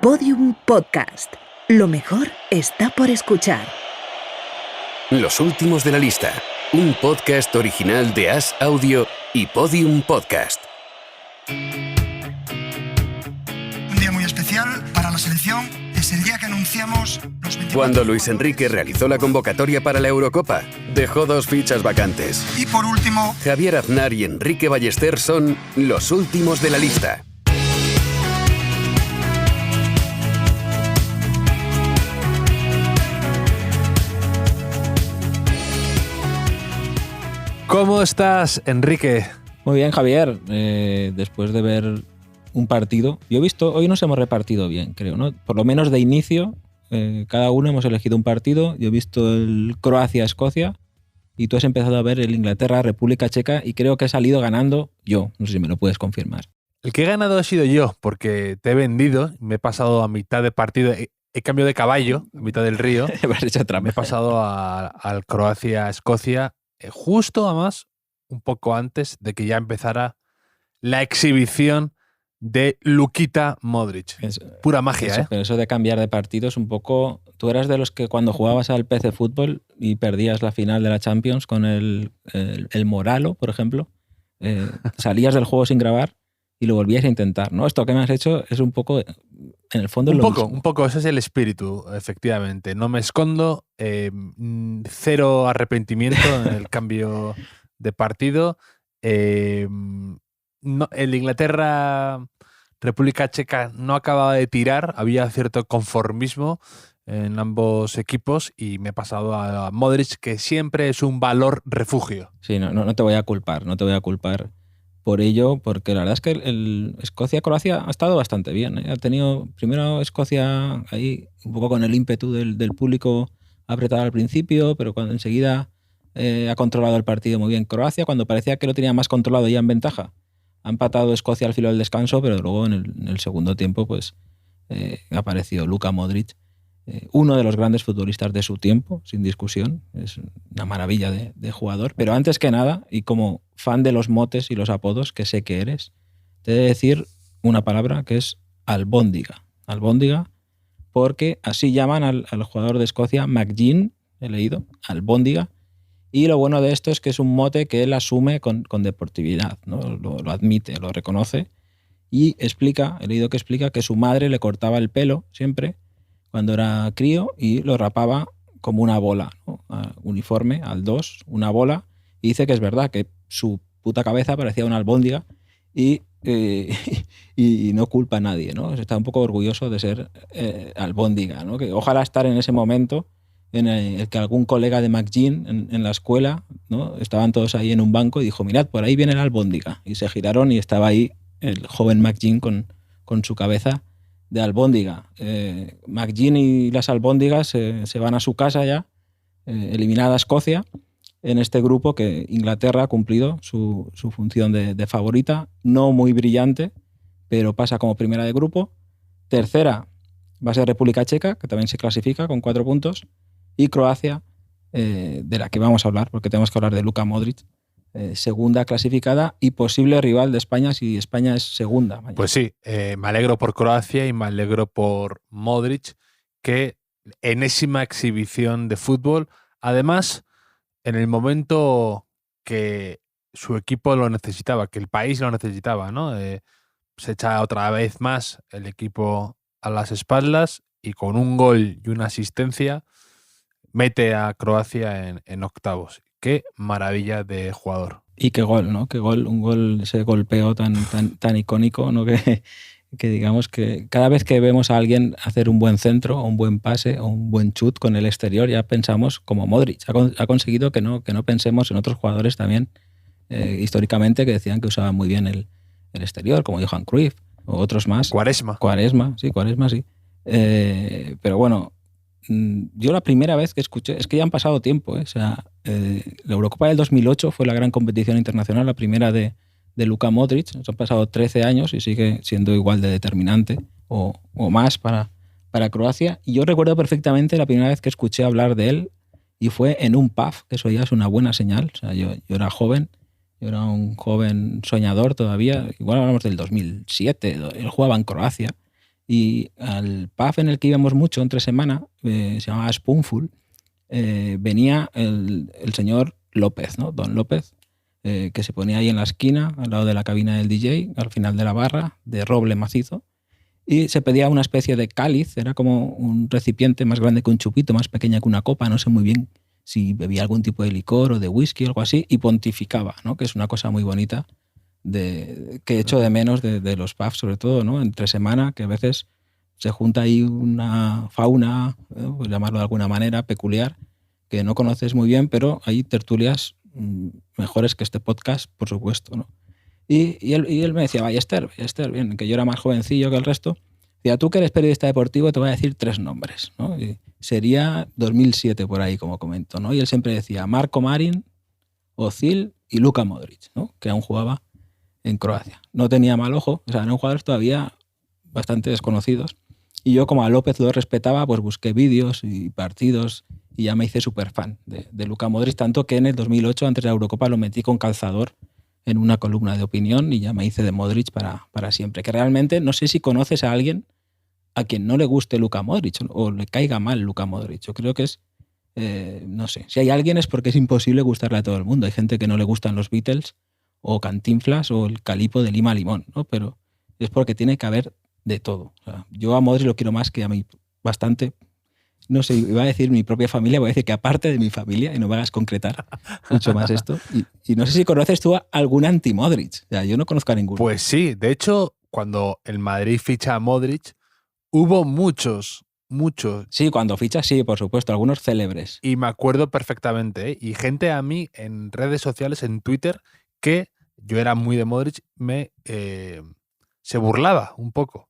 Podium Podcast. Lo mejor está por escuchar. Los últimos de la lista. Un podcast original de As Audio y Podium Podcast. Un día muy especial para la selección. Es el día que anunciamos los 24. Cuando Luis Enrique realizó la convocatoria para la Eurocopa, dejó 2 fichas vacantes. Y por último, Javier Aznar y Enrique Ballester son los últimos de la lista. ¿Cómo estás, Enrique? Muy bien, Javier. Después de ver un partido, yo he visto, hoy nos hemos repartido bien, creo, ¿no? Por lo menos de inicio, cada uno hemos elegido un partido. Yo he visto el Croacia-Escocia y tú has empezado a ver el Inglaterra-República Checa y creo que he salido ganando yo. No sé si me lo puedes confirmar. El que he ganado ha sido yo, porque te he vendido, me he pasado a mitad de partido, he cambiado de caballo, a mitad del río. Me has hecho trampa. Me he pasado al Croacia-Escocia, justo además un poco antes de que ya empezara la exhibición de Luka Modric. Pura magia, ¿eh? Pero eso de cambiar de partido es un poco... Tú eras de los que cuando jugabas al PC Fútbol y perdías la final de la Champions con el Moralo, por ejemplo, salías del juego sin grabar y lo volvías a intentar, ¿no? Esto que me has hecho es un poco... En el fondo un poco, ese es el espíritu, efectivamente. No me escondo, cero arrepentimiento en el cambio de partido. No, el Inglaterra-República Checa no acababa de tirar, había cierto conformismo en ambos equipos y me he pasado a Modric, que siempre es un valor refugio. Sí, no te voy a culpar, por ello, porque la verdad es que el Escocia-Croacia ha estado bastante bien, ¿eh? Ha tenido primero Escocia ahí un poco con el ímpetu del público apretado al principio, pero cuando enseguida ha controlado el partido muy bien Croacia, cuando parecía que lo tenía más controlado ya en ventaja. Ha empatado Escocia al filo del descanso, pero luego en el segundo tiempo pues ha aparecido Luka Modric, uno de los grandes futbolistas de su tiempo, sin discusión. Es una maravilla de jugador. Pero antes que nada, y como fan de los motes y los apodos, que sé que eres, te he de decir una palabra que es albóndiga. Albóndiga, porque así llaman al jugador de Escocia, McGinn, he leído, albóndiga. Y lo bueno de esto es que es un mote que él asume con deportividad, ¿no? Lo admite, lo reconoce. Y explica, he leído que explica que su madre le cortaba el pelo siempre cuando era crío y lo rapaba como una bola, ¿no? Uniforme, al 2, una bola. Y dice que es verdad, que su puta cabeza parecía una albóndiga y no culpa a nadie, ¿no? Está un poco orgulloso de ser albóndiga, ¿no? Que ojalá estar en ese momento en el que algún colega de McGinn en la escuela, ¿no? Estaban todos ahí en un banco y dijo, mirad, por ahí viene la albóndiga. Y se giraron y estaba ahí el joven McGinn con su cabeza de albóndiga. McGinn y las albóndigas se van a su casa ya, eliminada Escocia, en este grupo que Inglaterra ha cumplido su función de favorita, no muy brillante, pero pasa como primera de grupo. Tercera va a ser República Checa, que también se clasifica con 4 puntos, y Croacia, de la que vamos a hablar, porque tenemos que hablar de Luka Modric, segunda clasificada y posible rival de España si España es segunda mañana. Pues sí, me alegro por Croacia y me alegro por Modric, que enésima exhibición de fútbol, además en el momento que su equipo lo necesitaba, que el país lo necesitaba, ¿no? Se echa otra vez más el equipo a las espaldas y con un gol y una asistencia mete a Croacia en octavos. Qué maravilla de jugador. Y qué gol, ¿no? Qué gol, un gol, ese golpeo tan icónico, ¿no? Que digamos que cada vez que vemos a alguien hacer un buen centro, o un buen pase, o un buen chut con el exterior, ya pensamos como Modric. Ha conseguido que no pensemos en otros jugadores también, históricamente, que decían que usaban muy bien el exterior, como Johan Cruyff, o otros más. Quaresma, sí. Pero bueno, yo la primera vez que escuché, es que ya han pasado tiempo, ¿eh? O sea, la Eurocopa del 2008 fue la gran competición internacional, la primera de Luka Modric. Nos han pasado 13 años y sigue siendo igual de determinante o más para Croacia. Y yo recuerdo perfectamente la primera vez que escuché hablar de él y fue en un pub, que eso ya es una buena señal. O sea, yo era joven, yo era un joven soñador todavía, igual hablamos del 2007, él jugaba en Croacia Y al pub en el que íbamos mucho entre semana, se llamaba Spoonful, venía el señor López, ¿no? Don López, que se ponía ahí en la esquina, al lado de la cabina del DJ, al final de la barra, de roble macizo, y se pedía una especie de cáliz, era como un recipiente más grande que un chupito, más pequeña que una copa, no sé muy bien si bebía algún tipo de licor o de whisky o algo así, y pontificaba, ¿no? Que es una cosa muy bonita que echo de menos de los pubs, sobre todo, ¿no? Entre semana, que a veces se junta ahí una fauna, por llamarlo de alguna manera, peculiar, que no conoces muy bien, pero hay tertulias mejores que este podcast, por supuesto, ¿no? Y él me decía, Ballester, bien, que yo era más jovencillo que el resto. Decía, tú que eres periodista deportivo, te voy a decir 3 nombres, ¿no? Y sería 2007 por ahí, como comento, ¿no? Y él siempre decía Marko Marin, Özil y Luka Modric, ¿no? Que aún jugaba en Croacia. No tenía mal ojo, o sea, eran jugadores todavía bastante desconocidos. Y yo, como a López lo respetaba, pues busqué vídeos y partidos y ya me hice súper fan de Luka Modric, tanto que en el 2008, antes de la Eurocopa, lo metí con calzador en una columna de opinión y ya me hice de Modric para siempre. Que realmente no sé si conoces a alguien a quien no le guste Luka Modric o le caiga mal Luka Modric. Yo creo que es, no sé, si hay alguien es porque es imposible gustarle a todo el mundo. Hay gente que no le gustan los Beatles o Cantinflas o el Calipo de Lima Limón, ¿no? Pero es porque tiene que haber de todo. O sea, yo a Modric lo quiero más que a mí, bastante. No sé, iba a decir mi propia familia, voy a decir que aparte de mi familia, y no me hagas concretar mucho más esto. Y no sé si conoces tú a algún anti-Modric. O sea, yo no conozco a ninguno. Pues sí, de hecho, cuando el Madrid ficha a Modric, hubo muchos. Sí, cuando fichas, sí, por supuesto, algunos célebres. Y me acuerdo perfectamente, ¿eh? Y gente a mí en redes sociales, en Twitter, que yo era muy de Modric, se burlaba un poco.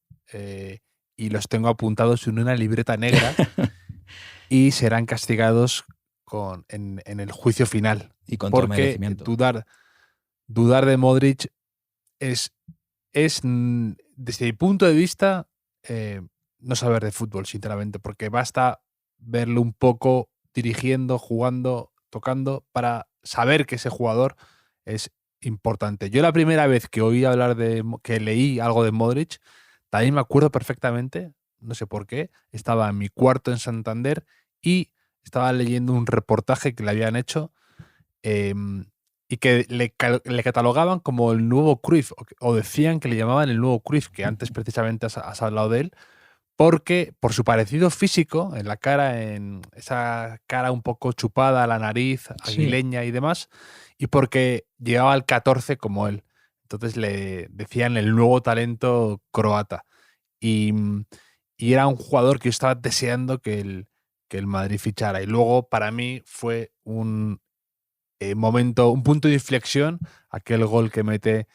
Y los tengo apuntados en una libreta negra y serán castigados en el juicio final. Y con todo porque merecimiento. dudar de Modric es, desde mi punto de vista, no saber de fútbol, sinceramente, porque basta verlo un poco dirigiendo, jugando, tocando, para saber que ese jugador es importante. Yo la primera vez que oí hablar que leí algo de Modric, también me acuerdo perfectamente, no sé por qué, estaba en mi cuarto en Santander y estaba leyendo un reportaje que le habían hecho y que le catalogaban como el nuevo Cruyff, o decían que le llamaban el nuevo Cruyff, que antes precisamente has hablado de él, porque por su parecido físico en la cara, en esa cara un poco chupada, la nariz aguileña y demás, y porque llegaba al 14 como él. Entonces le decían el nuevo talento croata. Y era un jugador que yo estaba deseando que el Madrid fichara. Y luego, para mí, fue un punto de inflexión, aquel gol que mete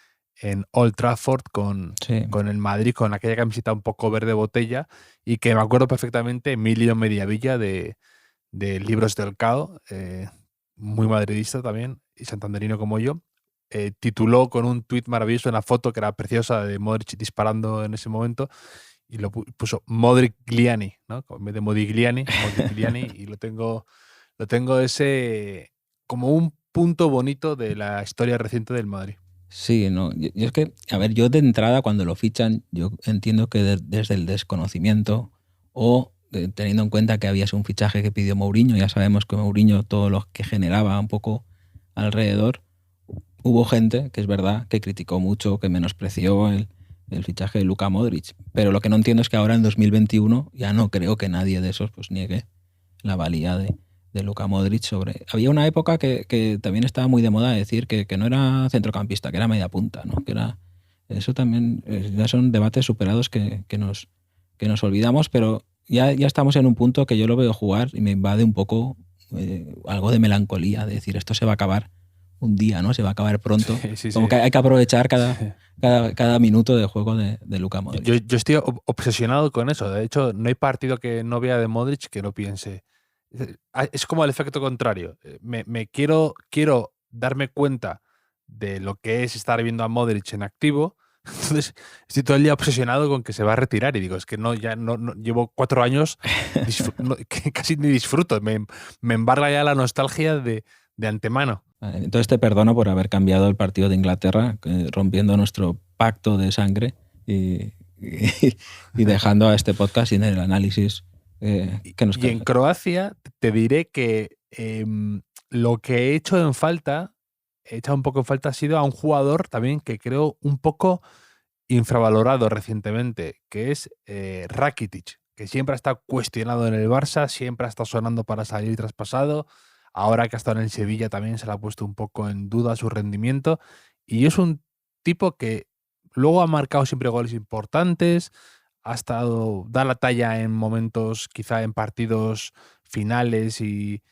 en Old Trafford con el Madrid, con aquella camiseta un poco verde botella, y que me acuerdo perfectamente Emilio Mediavilla de Libros del Cao, muy madridista también, y santanderino como yo, tituló con un tuit maravilloso una foto que era preciosa de Modric disparando en ese momento, y lo puso Modrigliani, ¿no? En vez de Modigliani, y lo tengo ese como un punto bonito de la historia reciente del Madrid. Sí, no. Yo es que, a ver, yo de entrada cuando lo fichan, yo entiendo que desde el desconocimiento o teniendo en cuenta que había sido un fichaje que pidió Mourinho, ya sabemos que Mourinho todo lo que generaba un poco alrededor, hubo gente, que es verdad, que criticó mucho, que menospreció el fichaje de Luka Modric. Pero lo que no entiendo es que ahora en 2021 ya no creo que nadie de esos pues niegue la valía de Luka Modric sobre... Había una época que también estaba muy de moda decir que no era centrocampista, que era media punta, ¿no? Que era... Eso también ya son debates superados que nos olvidamos, pero ya estamos en un punto que yo lo veo jugar y me invade un poco algo de melancolía, de decir, esto se va a acabar un día, ¿no? Se va a acabar pronto. Sí. Como que hay que aprovechar cada minuto de juego de Luka Modric. Yo estoy obsesionado con eso. De hecho, no hay partido que no vea de Modric que no piense. Es como el efecto contrario. Me quiero darme cuenta de lo que es estar viendo a Modric en activo. Entonces estoy todo el día obsesionado con que se va a retirar y digo, es que no llevo 4 años que casi ni disfruto. Me embarga ya la nostalgia de antemano. Entonces te perdono por haber cambiado el partido de Inglaterra, rompiendo nuestro pacto de sangre y y dejando a este podcast sin el análisis que nos Y queda. en Croacia te diré que lo que he echado un poco en falta ha sido a un jugador también que creo un poco infravalorado recientemente, que es Rakitic, que siempre ha estado cuestionado en el Barça, siempre ha estado sonando para salir traspasado. Ahora que ha estado en el Sevilla también se le ha puesto un poco en duda su rendimiento. Y es un tipo que luego ha marcado siempre goles importantes, ha estado, da la talla en momentos, quizá en partidos finales y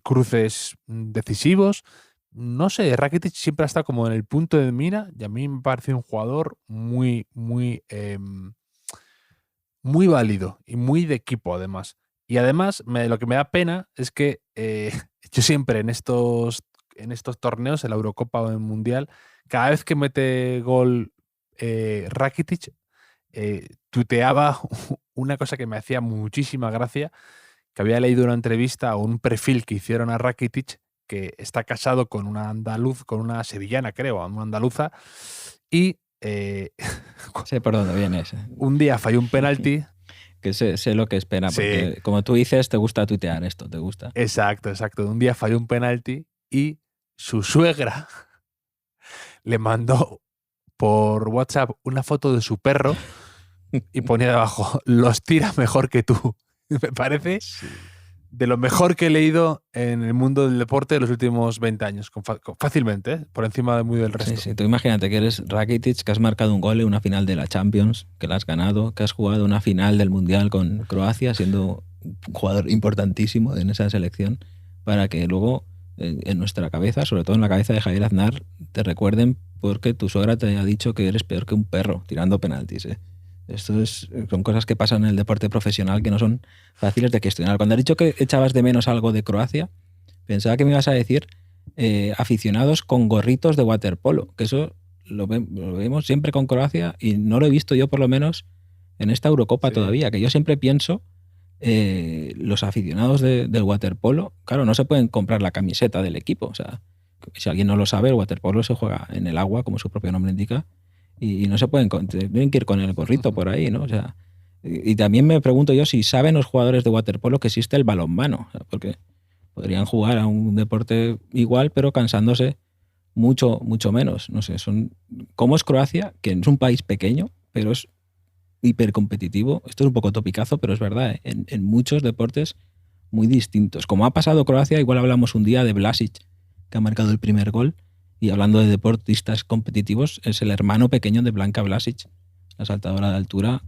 cruces decisivos. No sé, Rakitic siempre ha estado como en el punto de mira y a mí me parece un jugador muy, muy, muy válido y muy de equipo además. Y además lo que me da pena es que yo siempre en estos torneos, en la Eurocopa o en el Mundial, cada vez que mete gol Rakitic, tuiteaba una cosa que me hacía muchísima gracia, que había leído una entrevista o un perfil que hicieron a Rakitic, que está casado con una con una sevillana, creo, una andaluza, y Sé por dónde vienes. un día falló un penalti. Que sé lo que espera, Sí. porque como tú dices, te gusta tuitear esto, te gusta. Exacto. Un día falló un penalti y su suegra le mandó por WhatsApp una foto de su perro y ponía debajo, los tira mejor que tú. Me parece de lo mejor que he leído en el mundo del deporte de los últimos 20 años, fácilmente, ¿eh? Por encima de muy del resto. Sí, tú imagínate que eres Rakitic, que has marcado un gol en una final de la Champions, que la has ganado, que has jugado una final del Mundial con Croacia, siendo un jugador importantísimo en esa selección, para que luego en nuestra cabeza, sobre todo en la cabeza de Javier Aznar, te recuerden porque tu suegra te ha dicho que eres peor que un perro tirando penaltis. Son cosas que pasan en el deporte profesional que no son fáciles de gestionar. Cuando has dicho que echabas de menos algo de Croacia, pensaba que me ibas a decir aficionados con gorritos de waterpolo, que eso lo vemos siempre con Croacia y no lo he visto yo por lo menos en esta Eurocopa todavía, que yo siempre pienso los aficionados del waterpolo, claro, no se pueden comprar la camiseta del equipo, o sea, si alguien no lo sabe, el waterpolo se juega en el agua, como su propio nombre indica, y no se pueden, tienen que ir con el gorrito por ahí, ¿no? O sea, y también me pregunto yo si saben los jugadores de waterpolo que existe el balonmano, o sea, porque podrían jugar a un deporte igual, pero cansándose mucho, mucho menos. No sé, ¿cómo es Croacia? Que es un país pequeño, pero es hipercompetitivo. Esto es un poco topicazo, pero es verdad, en muchos deportes muy distintos. Como ha pasado Croacia, igual hablamos un día de Vlasic, que ha marcado el primer gol, y hablando de deportistas competitivos, es el hermano pequeño de Blanka Vlasic, la saltadora de altura,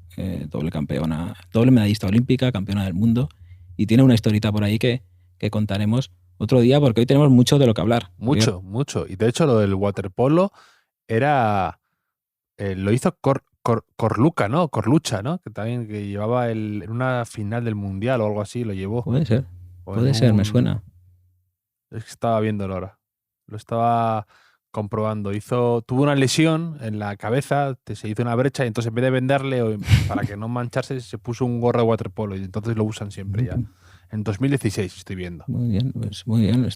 doble campeona, doble medallista olímpica, campeona del mundo, y tiene una historita por ahí que contaremos otro día, porque hoy tenemos mucho de lo que hablar. Mucho. Y de hecho lo del waterpolo era... lo hizo Corluca, ¿no? Corlucha, ¿no? Que también que llevaba en una final del Mundial o algo así, lo llevó. Puede ser, me suena. Es que estaba viéndolo ahora. Lo estaba comprobando. Tuvo una lesión en la cabeza, se hizo una brecha y entonces en vez de venderle, para que no mancharse, se puso un gorro de waterpolo y entonces lo usan siempre ya. En 2016 estoy viendo. Muy bien, pues muy bien.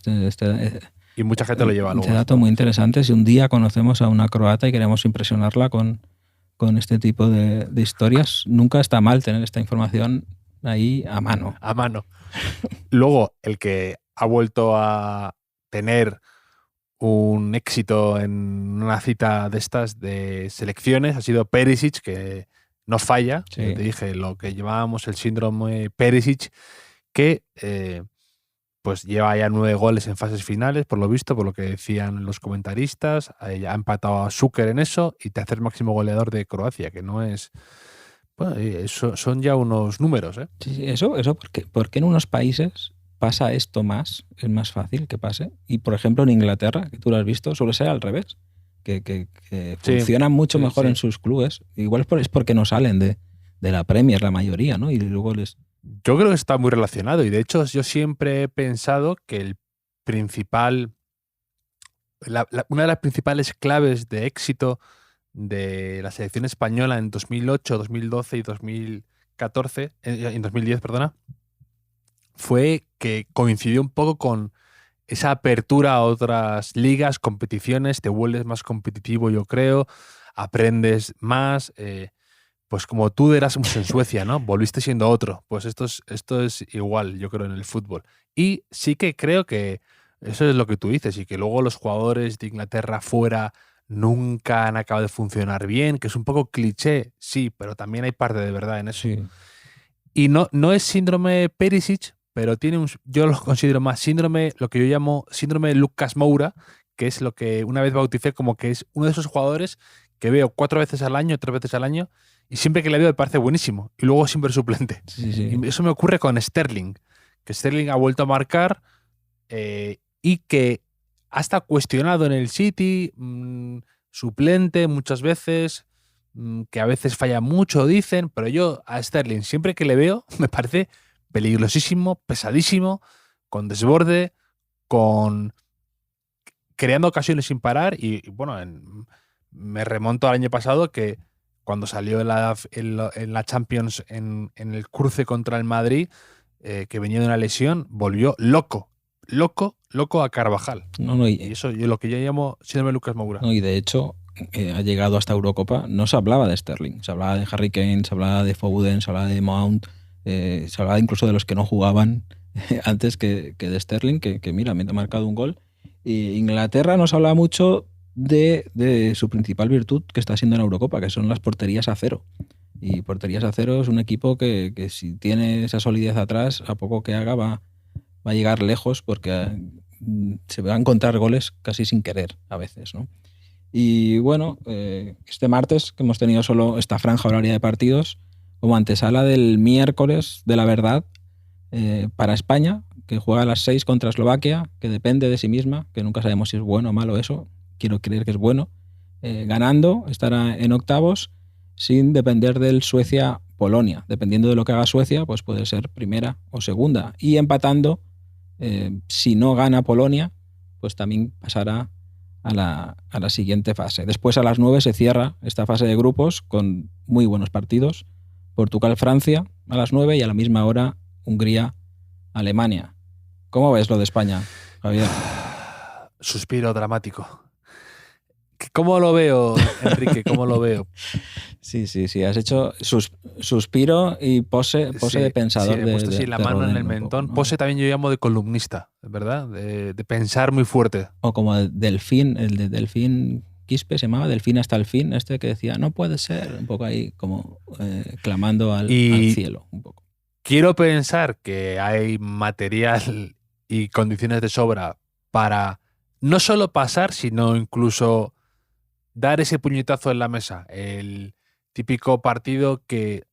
Y mucha gente lo lleva luego. Este dato muy interesante. Si un día conocemos a una croata y queremos impresionarla con este tipo de historias, nunca está mal tener esta información ahí a mano. A mano. Luego, el que ha vuelto a tener un éxito en una cita de estas de selecciones ha sido Perisic, que no falla. Sí. Te dije lo que llamábamos el síndrome Perisic, que pues lleva ya 9 goles en fases finales, por lo visto, por lo que decían los comentaristas. Ha empatado a Šuker en eso y tercer máximo goleador de Croacia, que no es... Bueno, son ya unos números, ¿eh? Sí, eso ¿por qué en unos países pasa esto más? Es más fácil que pase. Y, por ejemplo, en Inglaterra, que tú lo has visto, suele ser al revés. Que funcionan mucho mejor en sus clubes. Igual es porque no salen de la Premier la mayoría, ¿no? Y luego Yo creo que está muy relacionado y de hecho yo siempre he pensado que el principal, una de las principales claves de éxito de la selección española en 2008, 2012 y 2014, en 2010, perdona, fue que coincidió un poco con esa apertura a otras ligas, competiciones, te vuelves más competitivo, yo creo, aprendes más, pues como tú de Erasmus en Suecia, ¿no? Volviste siendo otro. Pues esto es igual, yo creo, en el fútbol. Y sí que creo que eso es lo que tú dices, y que luego los jugadores de Inglaterra fuera nunca han acabado de funcionar bien, que es un poco cliché, sí, pero también hay parte de verdad en eso. Sí. Y no es síndrome Perisic, pero yo lo considero más síndrome, lo que yo llamo síndrome Lucas Moura, que es lo que una vez bauticé como que es uno de esos jugadores que veo 4 veces al año, 3 veces al año, y siempre que le veo me parece buenísimo, y luego siempre suplente. Sí, sí. Y eso me ocurre con Sterling, que Sterling ha vuelto a marcar y que ha estado cuestionado en el City, suplente muchas veces, que a veces falla mucho, dicen, pero yo a Sterling siempre que le veo me parece peligrosísimo, pesadísimo, con desborde, creando ocasiones sin parar y bueno, me remonto al año pasado que cuando salió en la Champions en el cruce contra el Madrid, que venía de una lesión, volvió loco a Carvajal. No, Y eso yo lo que yo llamo síndrome Lucas Moura. No, y de hecho, ha llegado hasta Eurocopa, no se hablaba de Sterling, se hablaba de Harry Kane, se hablaba de Foden, se hablaba de Mount, se hablaba incluso de los que no jugaban antes que de Sterling, que mira, me ha marcado un gol. Y Inglaterra nos habla mucho de su principal virtud que está siendo en Eurocopa, que son las porterías a cero. Y porterías a cero es un equipo que si tiene esa solidez atrás, a poco que haga va a llegar lejos, porque se va a encontrar goles casi sin querer a veces, ¿no? Y bueno, este martes que hemos tenido solo esta franja horaria de partidos, como antesala del miércoles de la verdad para España, que juega a las 6 contra Eslovaquia, que depende de sí misma, que nunca sabemos si es bueno o malo eso, quiero creer que es bueno. Ganando, estará en octavos, sin depender del Suecia-Polonia. Dependiendo de lo que haga Suecia, pues puede ser primera o segunda. Y empatando, si no gana Polonia, pues también pasará a la siguiente fase. Después a las 9 se cierra esta fase de grupos con muy buenos partidos. Portugal-Francia a las 9 y a la misma hora Hungría-Alemania. ¿Cómo ves lo de España, Javier? Suspiro dramático. ¿Cómo lo veo, Enrique? ¿Cómo lo veo? Sí. Has hecho suspiro y pose Sí, de pensador. sí, he puesto así la mano en el mentón. ¿no? Pose también yo llamo de columnista, ¿verdad? De pensar muy fuerte. O como Delfín, el de Delfín Quispe se llamaba, Delfín hasta el fin, que decía, no puede ser, un poco ahí como clamando al cielo. Un poco. Quiero pensar que hay material y condiciones de sobra para no solo pasar, sino incluso dar ese puñetazo en la mesa. El típico partido que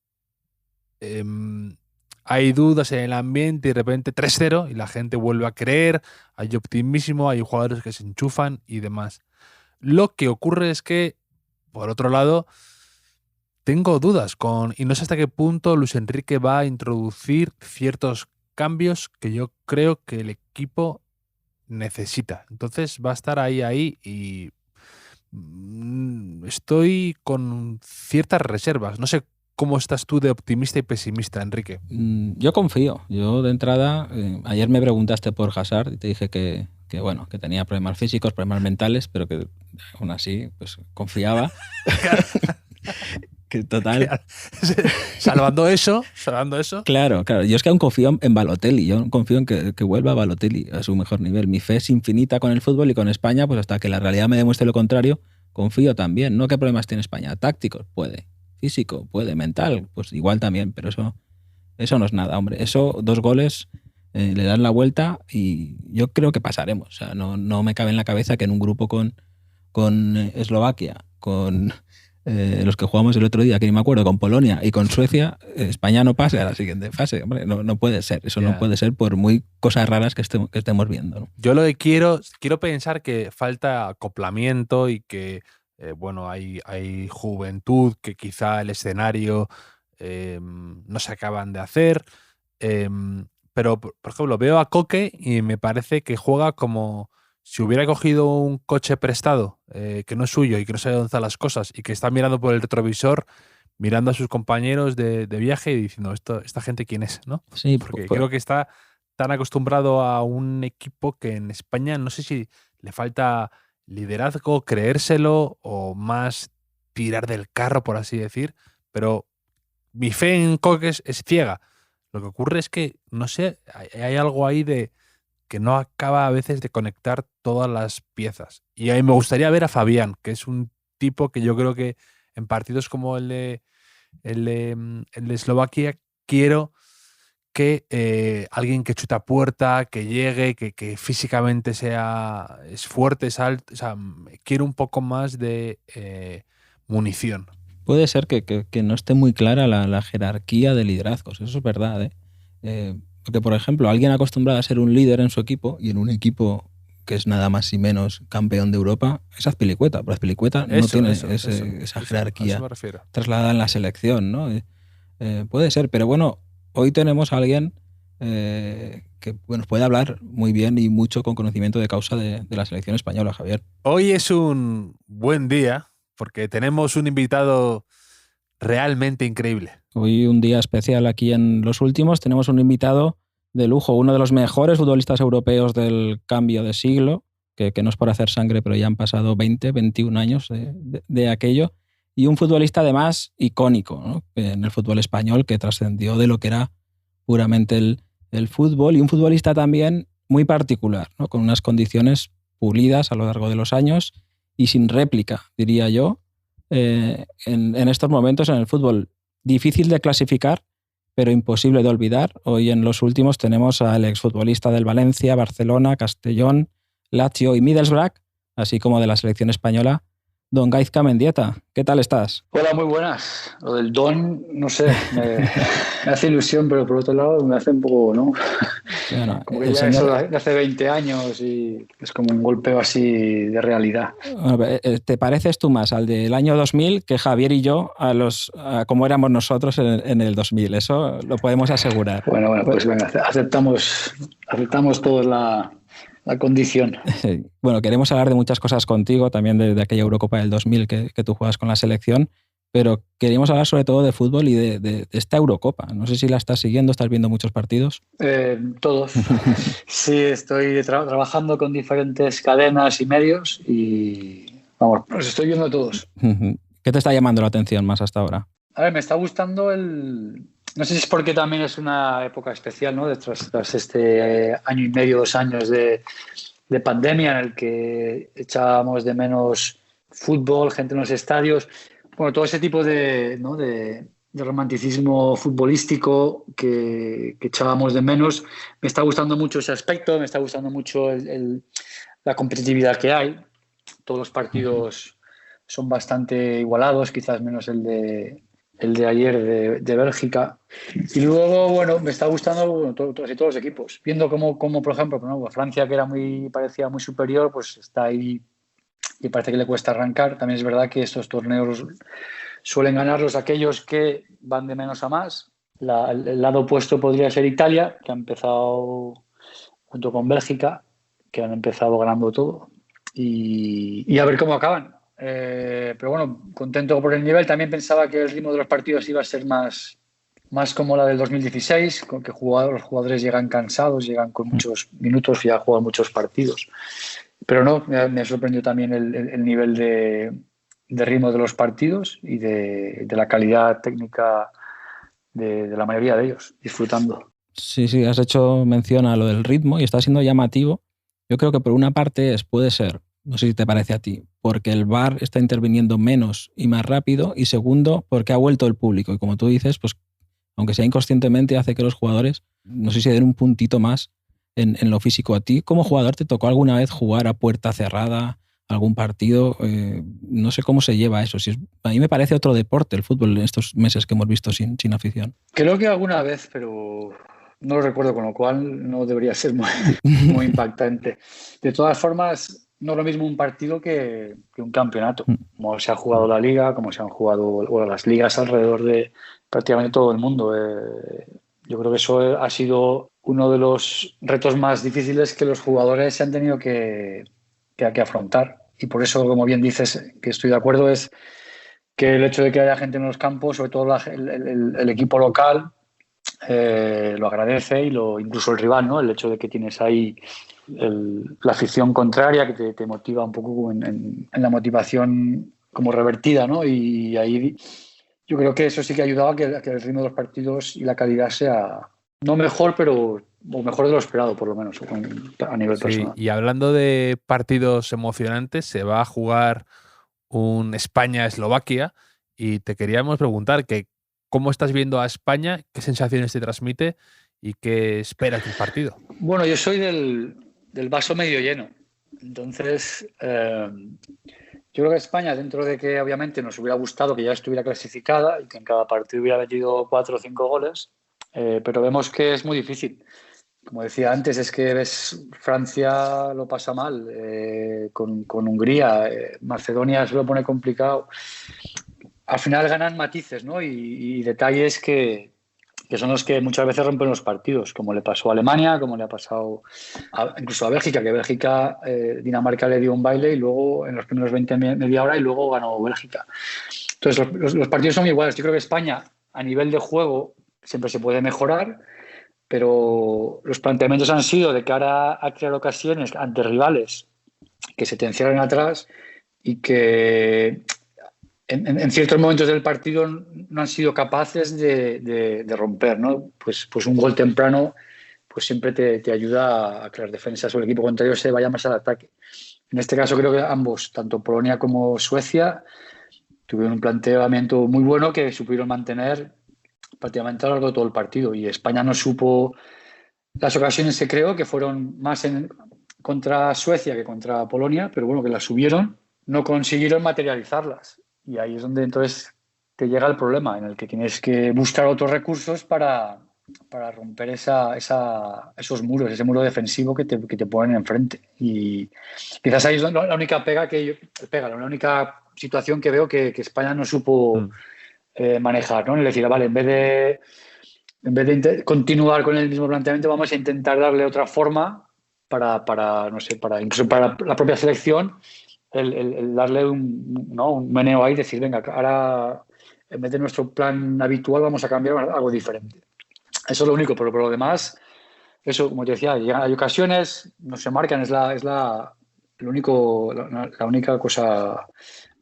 hay dudas en el ambiente y de repente 3-0 y la gente vuelve a creer, hay optimismo, hay jugadores que se enchufan y demás. Lo que ocurre es que, por otro lado, tengo dudas y no sé hasta qué punto Luis Enrique va a introducir ciertos cambios que yo creo que el equipo necesita. Entonces va a estar ahí y estoy con ciertas reservas. No sé cómo estás tú de optimista y pesimista, Enrique. Yo confío. Yo de entrada, ayer me preguntaste por Hazard y te dije que bueno, que tenía problemas físicos, problemas mentales, pero que aún así pues confiaba. Que total. Salvando eso. Claro. Yo es que aún confío en Balotelli. Yo confío en que vuelva Balotelli a su mejor nivel. Mi fe es infinita con el fútbol y con España, pues hasta que la realidad me demuestre lo contrario, confío también. ¿No? ¿Qué problemas tiene España? Tácticos, puede. Físico, puede. Mental, pues igual también. Pero eso no es nada, hombre. 2 goles le dan la vuelta y yo creo que pasaremos. O sea, no me cabe en la cabeza que en un grupo con Eslovaquia, con los que jugamos el otro día, que ni me acuerdo, con Polonia y con Suecia, España no pase a la siguiente fase. Hombre, no puede ser. Eso no puede ser por muy cosas raras que estemos viendo, ¿no? Yo lo que quiero pensar que falta acoplamiento y que bueno, hay juventud, que quizá el escenario no se acaban de hacer. Pero, por ejemplo, veo a Koke y me parece que juega como si hubiera cogido un coche prestado que no es suyo y que no sabe dónde están las cosas y que está mirando por el retrovisor, mirando a sus compañeros de viaje y diciendo, ¿esta gente quién es? ¿No? Sí, porque creo que está tan acostumbrado a un equipo que en España no sé si le falta liderazgo, creérselo o más tirar del carro, por así decir, pero mi fe en Koke es ciega. Lo que ocurre es que, no sé, hay algo ahí de que no acaba a veces de conectar todas las piezas. Y a mí me gustaría ver a Fabián, que es un tipo que yo creo que en partidos como el de Eslovaquia quiero que alguien que chuta puerta, que llegue, que físicamente es fuerte, es alto. O sea, quiero un poco más de munición. Puede ser que no esté muy clara la jerarquía de liderazgos, eso es verdad. Porque, por ejemplo, alguien acostumbrado a ser un líder en su equipo y en un equipo que es nada más y menos campeón de Europa, es Azpilicueta. Pero Azpilicueta no tiene esa jerarquía A eso me refiero. trasladada en la selección, ¿no? Puede ser, pero bueno, hoy tenemos a alguien que nos puede hablar muy bien y mucho con conocimiento de causa de la selección española, Javier. Hoy es un buen día porque tenemos un invitado realmente increíble. Hoy un día especial aquí en Los Últimos. Tenemos un invitado de lujo, uno de los mejores futbolistas europeos del cambio de siglo, que no es por hacer sangre, pero ya han pasado 20, 21 años de aquello, y un futbolista además icónico, ¿no? En el fútbol español, que trascendió de lo que era puramente el fútbol, y un futbolista también muy particular, ¿no? Con unas condiciones pulidas a lo largo de los años y sin réplica, diría yo, en estos momentos en el fútbol. Difícil de clasificar, pero imposible de olvidar. Hoy en Los Últimos tenemos al exfutbolista del Valencia, Barcelona, Castellón, Lazio y Middlesbrough, así como de la selección española, don Gaizka Mendieta. ¿Qué tal estás? Hola, muy buenas. Lo del don, no sé, me hace ilusión, pero por otro lado me hace un poco, ¿no? Bueno, como que ya eso de hace 20 años y es como un golpeo así de realidad. Bueno, ¿te pareces tú más al del año 2000 que Javier y yo a como éramos nosotros en el 2000? Eso lo podemos asegurar. Bueno, pues venga, aceptamos todos la condición. Bueno, queremos hablar de muchas cosas contigo, también de aquella Eurocopa del 2000 que tú juegas con la selección, pero queríamos hablar sobre todo de fútbol y de esta Eurocopa. No sé si la estás siguiendo, estás viendo muchos partidos. Todos. Sí, estoy trabajando con diferentes cadenas y medios y vamos, los estoy viendo todos. ¿Qué te está llamando la atención más hasta ahora? A ver, me está gustando no sé si es porque también es una época especial, ¿no? Tras este año y medio, 2 años de pandemia en el que echábamos de menos fútbol, gente en los estadios. Bueno, todo ese tipo de romanticismo futbolístico que echábamos de menos. Me está gustando mucho ese aspecto, me está gustando mucho la competitividad que hay. Todos los partidos son bastante igualados, quizás menos el de ayer de Bélgica. Y luego, bueno, me está gustando todos los equipos. Viendo cómo por ejemplo, Francia, que parecía muy superior, pues está ahí y parece que le cuesta arrancar. También es verdad que estos torneos suelen ganarlos aquellos que van de menos a más. El lado opuesto podría ser Italia, que ha empezado junto con Bélgica, que han empezado ganando todo. Y a ver cómo acaban. Pero bueno, contento por el nivel. También pensaba que el ritmo de los partidos iba a ser más como la del 2016, con que los jugadores llegan cansados, llegan con muchos minutos y ya juegan muchos partidos. Pero no, me sorprendió también el nivel de ritmo de los partidos y de la calidad técnica de la mayoría de ellos, disfrutando. Sí, has hecho mención a lo del ritmo y está siendo llamativo. Yo creo que por una parte puede ser, no sé si te parece a ti, porque el VAR está interviniendo menos y más rápido, y segundo, porque ha vuelto el público. Y como tú dices, pues aunque sea inconscientemente, hace que los jugadores, no sé si den un puntito más en lo físico. ¿A ti como jugador te tocó alguna vez jugar a puerta cerrada algún partido? No sé cómo se lleva eso. A mí me parece otro deporte el fútbol en estos meses que hemos visto sin afición. Creo que alguna vez, pero no lo recuerdo, con lo cual no debería ser muy impactante. De todas formas, no es lo mismo un partido que un campeonato, como se ha jugado la Liga, como se han jugado las ligas alrededor de prácticamente todo el mundo. Yo creo que eso ha sido uno de los retos más difíciles que los jugadores se han tenido que afrontar. Y por eso, como bien dices, que estoy de acuerdo, es que el hecho de que haya gente en los campos, sobre todo el equipo local, lo agradece, y incluso el rival, ¿no? El hecho de que tienes ahí la afición contraria que te motiva un poco en la motivación como revertida, ¿no? Y ahí yo creo que eso sí que ha ayudado a que el ritmo de los partidos y la calidad sea no mejor, pero o mejor de lo esperado, por lo menos, a nivel personal. Y hablando de partidos emocionantes, se va a jugar un España-Eslovaquia y te queríamos preguntar que cómo estás viendo a España, qué sensaciones te transmite y qué esperas del partido. Bueno, yo soy del vaso medio lleno. Entonces, yo creo que España, dentro de que obviamente nos hubiera gustado que ya estuviera clasificada y que en cada partido hubiera metido 4 o 5 goles, pero vemos que es muy difícil. Como decía antes, es que ves Francia lo pasa mal, con Hungría, Macedonia se lo pone complicado. Al final ganan matices, ¿no? y detalles que son los que muchas veces rompen los partidos, como le pasó a Alemania, como le ha pasado incluso a Bélgica, que Bélgica, Dinamarca le dio un baile y luego en los primeros 20 media hora y luego ganó Bélgica. Entonces los partidos son iguales. Yo creo que España a nivel de juego siempre se puede mejorar, pero los planteamientos han sido de cara a crear ocasiones ante rivales que se te encierran atrás y que en ciertos momentos del partido no han sido capaces de romper, ¿no? Pues un gol temprano pues siempre te ayuda a que las defensas o el equipo contrario se vaya más al ataque. En este caso creo que ambos, tanto Polonia como Suecia, tuvieron un planteamiento muy bueno que supieron mantener prácticamente a lo largo de todo el partido, y España no supo las ocasiones que creo que fueron más contra Suecia que contra Polonia, pero bueno, que las subieron, no consiguieron materializarlas. Y ahí es donde entonces te llega el problema, en el que tienes que buscar otros recursos para romper esos muros, ese muro defensivo que te ponen enfrente. Y quizás ahí es la única la única situación que veo que España no supo manejar, ¿no? Es decir, vale, en vez de continuar con el mismo planteamiento, vamos a intentar darle otra forma incluso para la propia selección, el darle un meneo ahí y decir, venga, ahora en vez de nuestro plan habitual vamos a cambiar a algo diferente. Eso es lo único, pero por lo demás, eso, como te decía, hay ocasiones, no se marcan, es la única cosa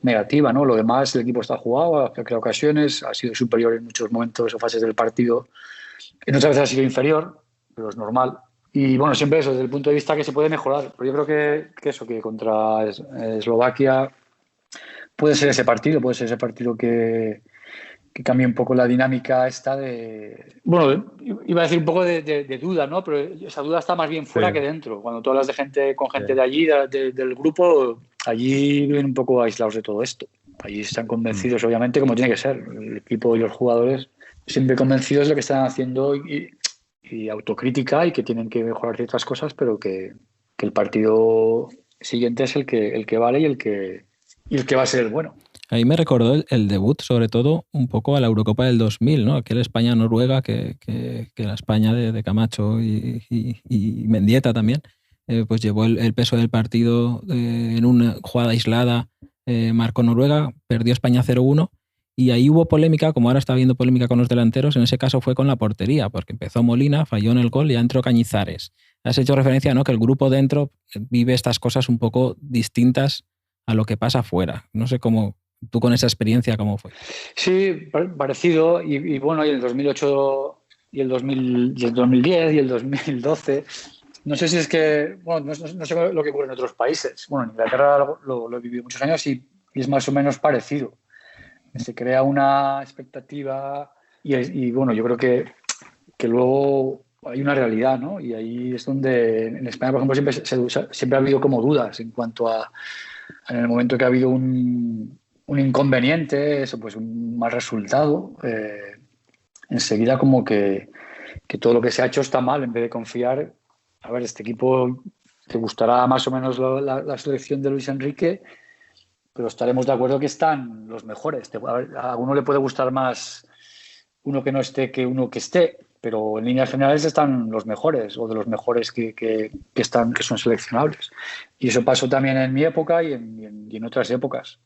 negativa, ¿no? Lo demás, el equipo está jugado, ha creado ocasiones, ha sido superior en muchos momentos o fases del partido, en otras veces ha sido inferior, pero es normal. Y bueno, siempre eso, desde el punto de vista que se puede mejorar. Pero yo creo que contra Eslovaquia puede ser ese partido que cambie un poco la dinámica esta de... Bueno, iba a decir un poco de duda, ¿no? Pero esa duda está más bien fuera que dentro. Cuando tú hablas con gente de allí, del grupo, allí viven un poco aislados de todo esto. Allí están convencidos, obviamente, como tiene que ser. El equipo y los jugadores siempre convencidos de lo que están haciendo y autocrítica, y que tienen que mejorar ciertas cosas, pero que el partido siguiente es el que vale y el que va a ser el bueno. Ahí me recordó el debut, sobre todo, un poco a la Eurocopa del 2000, ¿no? Aquel España-Noruega que la España de Camacho y Mendieta también, pues llevó el peso del partido en una jugada aislada, marcó Noruega, perdió España 0-1, y ahí hubo polémica, como ahora está habiendo polémica con los delanteros. En ese caso fue con la portería, porque empezó Molina, falló en el gol y ya entró Cañizares. Has hecho referencia, ¿no?, que el grupo dentro vive estas cosas un poco distintas a lo que pasa afuera. No sé cómo, tú con esa experiencia, ¿cómo fue? Sí, parecido. Y bueno, y el 2008 y el 2010 y el 2012... No sé si es que... Bueno, no sé lo que ocurre en otros países. Bueno, en Inglaterra lo he vivido muchos años y es más o menos parecido. Se crea una expectativa y bueno, yo creo que luego hay una realidad, ¿no? Y ahí es donde en España, por ejemplo, siempre ha habido como dudas en cuanto a en el momento que ha habido un inconveniente, eso, pues un mal resultado, enseguida como que todo lo que se ha hecho está mal, en vez de confiar. A ver, este equipo te gustará más o menos la selección de Luis Enrique, pero estaremos de acuerdo que están los mejores. A uno le puede gustar más uno que no esté que uno que esté, pero en líneas generales están los mejores, o de los mejores que son seleccionables. Y eso pasó también en mi época y en otras épocas.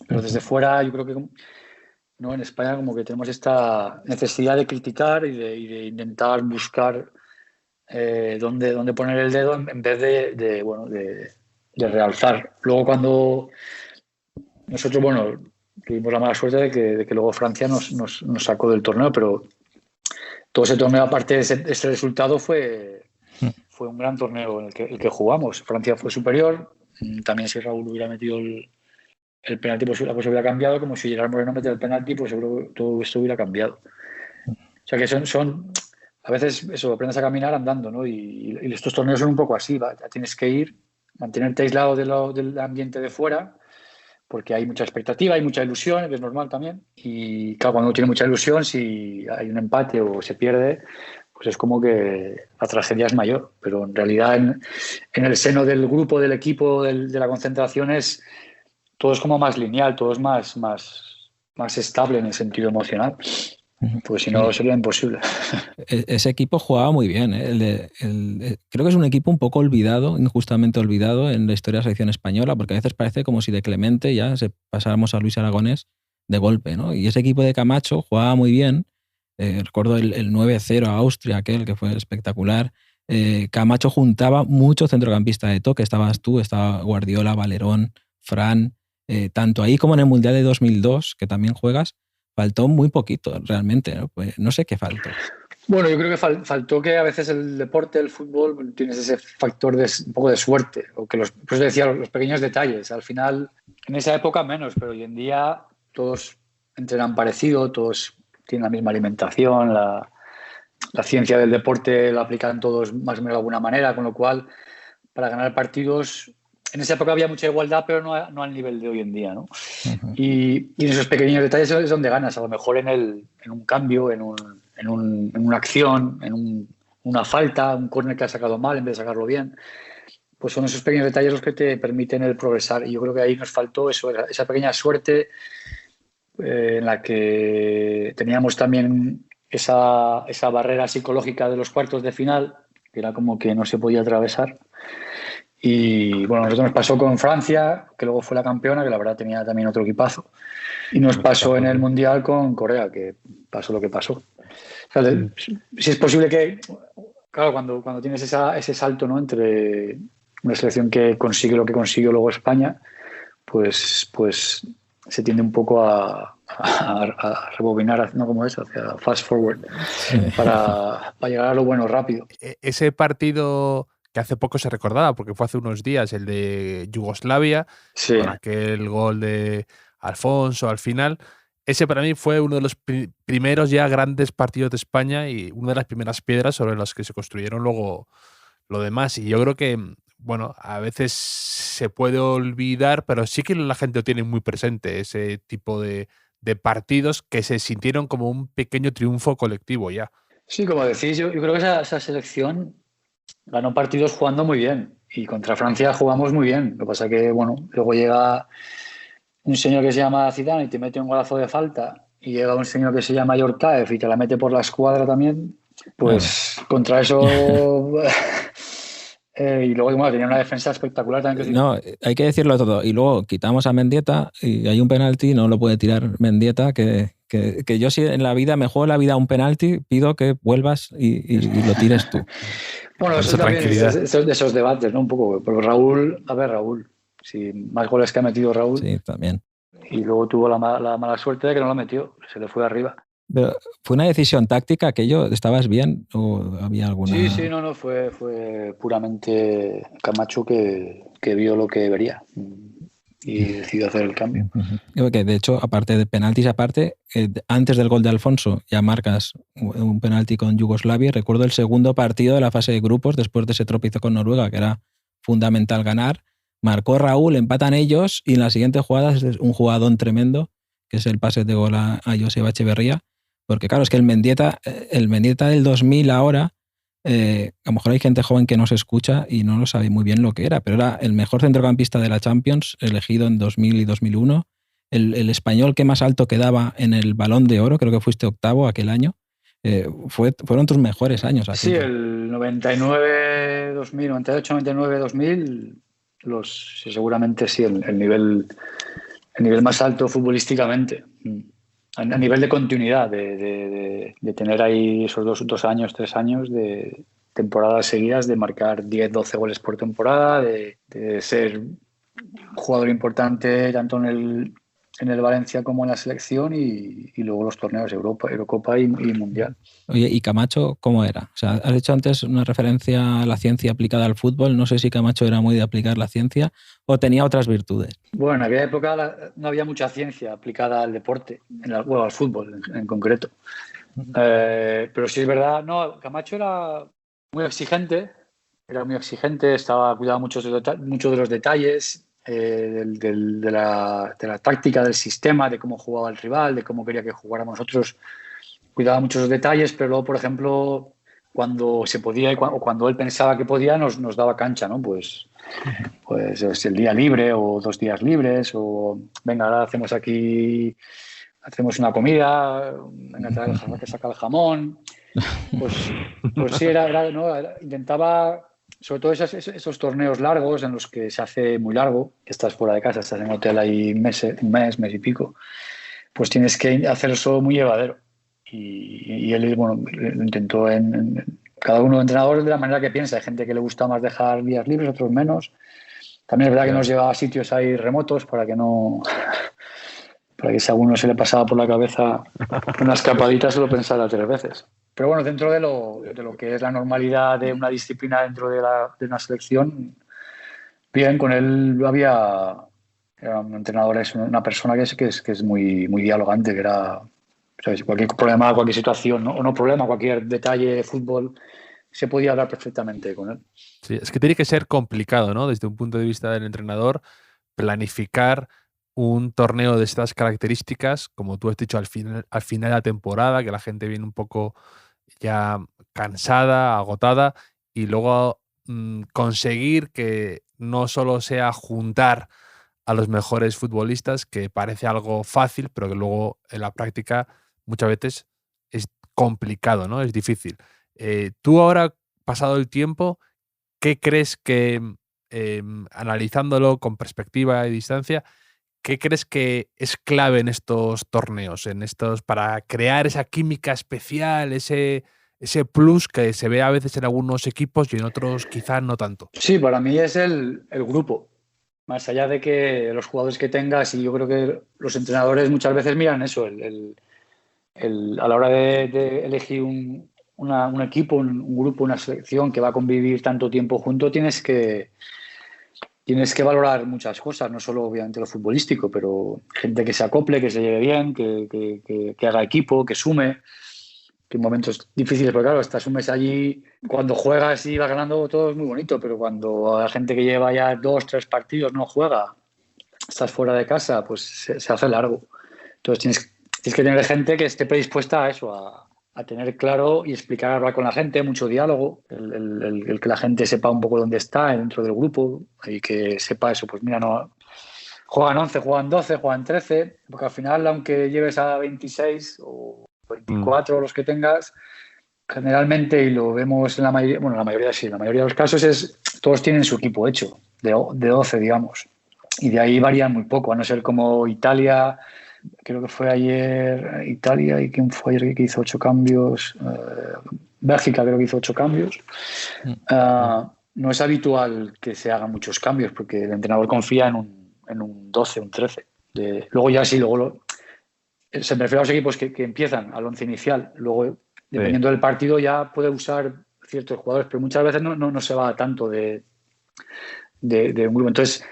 Pero desde fuera yo creo que, ¿no?, en España como que tenemos esta necesidad de criticar y de intentar buscar dónde poner el dedo en vez de realzar. Luego cuando nosotros, bueno, tuvimos la mala suerte de que luego Francia nos sacó del torneo, pero todo ese torneo, aparte de ese resultado, fue un gran torneo el que jugamos. Francia fue superior. También si Raúl hubiera metido el penalti, pues la cosa hubiera cambiado. Como si Gerard Moreno metiera el penalti, pues seguro que todo esto hubiera cambiado. O sea que son a veces eso, aprendes a caminar andando, ¿no? Y estos torneos son un poco así, ¿va? Ya tienes que ir, mantenerte aislado del ambiente de fuera, porque hay mucha expectativa, hay mucha ilusión, es normal también. Y claro, cuando uno tiene mucha ilusión, si hay un empate o se pierde, pues es como que la tragedia es mayor. Pero en realidad en el seno del grupo, del equipo, de la concentración, todo es como más lineal, todo es más estable en el sentido emocional. Pues si no, sería imposible. Ese equipo jugaba muy bien. Creo que es un equipo un poco olvidado, injustamente olvidado en la historia de la selección española, porque a veces parece como si de Clemente ya pasáramos a Luis Aragonés de golpe, ¿no? Y ese equipo de Camacho jugaba muy bien. Recuerdo el 9-0 a Austria, aquel que fue espectacular. Camacho juntaba muchos centrocampistas de toque. Estabas tú, estaba Guardiola, Valerón, Fran. Tanto ahí como en el Mundial de 2002, que también juegas, faltó muy poquito realmente, ¿no? Pues no sé qué faltó. Bueno, yo creo que faltó que a veces el deporte, el fútbol, tienes ese factor de un poco de suerte, o que pues decía, los pequeños detalles. Al final, en esa época menos, pero hoy en día todos entrenan parecido, todos tienen la misma alimentación, la ciencia del deporte la aplican todos más o menos de alguna manera, con lo cual, para ganar partidos, en esa época había mucha igualdad, pero no al nivel de hoy en día, ¿no? Uh-huh. Y en esos pequeños detalles es donde ganas, a lo mejor en un cambio, en una acción, en una falta, un córner que has sacado mal en vez de sacarlo bien. Pues son esos pequeños detalles los que te permiten el progresar. Y yo creo que ahí nos faltó eso, esa pequeña suerte en la que teníamos también esa barrera psicológica de los cuartos de final, que era como que no se podía atravesar. Y bueno, a nosotros nos pasó con Francia, que luego fue la campeona, que la verdad tenía también otro equipazo. Y nos pasó en el Mundial con Corea, que pasó lo que pasó. O sea, si es posible que, claro, cuando tienes ese salto, ¿no?, entre una selección que consigue lo que consiguió luego España, pues se tiende un poco a rebobinar, ¿no?, como eso, hacia fast forward, para llegar a lo bueno rápido. Ese partido que hace poco se recordaba, porque fue hace unos días, el de Yugoslavia, sí, con aquel gol de Alfonso al final. Ese para mí fue uno de los primeros ya grandes partidos de España y una de las primeras piedras sobre las que se construyeron luego lo demás. Y yo creo que, bueno, a veces se puede olvidar, pero sí que la gente lo tiene muy presente, ese tipo de partidos que se sintieron como un pequeño triunfo colectivo ya. Sí, como decís, yo creo que esa selección ganó partidos jugando muy bien y contra Francia jugamos muy bien. Lo que pasa es que, bueno, luego llega un señor que se llama Zidane y te mete un golazo de falta, y llega un señor que se llama Yorkaev y te la mete por la escuadra también, pues contra eso... y luego, bueno, tenía una defensa espectacular también. No, hay que decirlo todo. Y luego quitamos a Mendieta y hay un penalti, no lo puede tirar Mendieta, que yo si en la vida me juego la vida a un penalti, pido que vuelvas y lo tires tú. Bueno, eso también es de esos debates, ¿no? Un poco. Pero Raúl, si más goles que ha metido Raúl. Sí, también. Y luego tuvo la mala suerte de que no lo metió, se le fue arriba. Pero ¿fue una decisión táctica aquello? ¿Estabas bien o había alguna...? Sí, no, fue puramente Camacho que vio lo que vería y decidió hacer el cambio. Que de hecho, aparte de penaltis, antes del gol de Alfonso ya marcas un penalti con Yugoslavia. Recuerdo el segundo partido de la fase de grupos después de ese tropiezo con Noruega, que era fundamental ganar. Marcó Raúl, empatan ellos y en la siguiente jugada es un jugadón tremendo, que es el pase de gol a Joseba Echeverría. Porque claro, es que el Mendieta del 2000 ahora, a lo mejor hay gente joven que no se escucha y no lo sabe muy bien lo que era, pero era el mejor centrocampista de la Champions, elegido en 2000 y 2001, el español que más alto quedaba en el Balón de Oro, creo que fuiste octavo aquel año. Fueron tus mejores años. Sí, el 99, 2000, 98, 99, 2000, seguramente sí, el nivel más alto futbolísticamente. A nivel de continuidad, de tener ahí esos 2 años, 3 años de temporadas seguidas, de marcar 10, 12 goles por temporada, de ser un jugador importante tanto en en el Valencia como en la selección y luego los torneos Eurocopa y Mundial. Oye, ¿y Camacho cómo era? O sea, has hecho antes una referencia a la ciencia aplicada al fútbol. No sé si Camacho era muy de aplicar la ciencia o tenía otras virtudes. Bueno, en aquella época no había mucha ciencia aplicada al deporte, al fútbol en concreto. Pero sí es verdad, no, Camacho era muy exigente, cuidaba mucho de los detalles, de la táctica, del sistema, de cómo jugaba el rival, de cómo quería que jugáramos nosotros. Cuidaba mucho los detalles, pero luego, por ejemplo, cuando se podía o cuando él pensaba que podía, nos daba cancha, ¿no? Pues es el día libre o 2 días libres, o venga, ahora hacemos una comida, venga, que saca el jamón. Pues sí, intentaba, sobre todo esos torneos largos en los que se hace muy largo, que estás fuera de casa, estás en hotel ahí un mes y pico, pues tienes que hacer eso muy llevadero. Y él, bueno, lo intentó cada uno de entrenadores de la manera que piensa. Hay gente que le gusta más dejar días libres, otros menos. También es verdad que nos llevaba a sitios ahí remotos para que si a alguno se le pasaba por la cabeza una escapadita se lo pensara 3 veces. Pero bueno, dentro de lo que es la normalidad de una disciplina dentro de una selección, bien, con él era un entrenador, es una persona que es muy, muy dialogante, que era... ¿Sabes? Cualquier problema, cualquier situación, ¿no? O no problema, cualquier detalle de fútbol, se podía hablar perfectamente con él. Sí, es que tiene que ser complicado, ¿no? Desde un punto de vista del entrenador, planificar un torneo de estas características, como tú has dicho, al final de la temporada, que la gente viene un poco ya cansada, agotada, y luego conseguir que no solo sea juntar a los mejores futbolistas, que parece algo fácil, pero que luego en la práctica muchas veces es complicado, ¿no? Es difícil. Tú ahora, pasado el tiempo, ¿qué crees que, analizándolo con perspectiva y distancia, qué crees que es clave en estos torneos, para crear esa química especial, ese plus que se ve a veces en algunos equipos y en otros quizás no tanto? Sí, para mí es el grupo. Más allá de que los jugadores que tengas, y yo creo que los entrenadores muchas veces miran eso, a la hora de elegir un equipo, un grupo, una selección que va a convivir tanto tiempo junto, tienes que valorar muchas cosas, no solo obviamente lo futbolístico, pero gente que se acople, que se lleve bien, que haga equipo, que sume, que en momentos difíciles, porque claro, estás un mes allí, cuando juegas y vas ganando todo es muy bonito, pero cuando la gente que lleva ya 2, 3 partidos no juega, estás fuera de casa, pues se hace largo. Entonces tienes que tener gente que esté predispuesta a eso, a tener claro y explicar, hablar con la gente, mucho diálogo, el que la gente sepa un poco dónde está dentro del grupo y que sepa eso, pues mira, no juegan 11, juegan 12, juegan 13, porque al final, aunque lleves a 26 o 24 los que tengas, generalmente, y lo vemos en la mayoría, bueno, la mayoría sí, en la mayoría de los casos todos tienen su equipo hecho, de 12, digamos, y de ahí varían muy poco, a no ser como Italia. Creo que fue ayer Italia, y quién fue ayer que hizo 8 cambios. Bélgica creo que hizo 8 cambios. No es habitual que se hagan muchos cambios porque el entrenador confía en un 12, un 13. Luego ya sí, se me refiere a los equipos que empiezan al 11 inicial. Luego, dependiendo del partido, ya puede usar ciertos jugadores, pero muchas veces no se va tanto de un grupo. Entonces,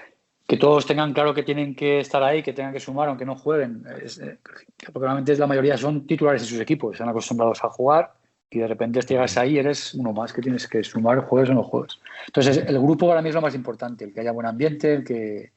que todos tengan claro que tienen que estar ahí, que tengan que sumar, aunque no jueguen. Porque realmente la mayoría son titulares de sus equipos, están acostumbrados a jugar y de repente llegas ahí, eres uno más que tienes que sumar, juegues o no juegues. Entonces, el grupo para mí es lo más importante, el que haya buen ambiente, el que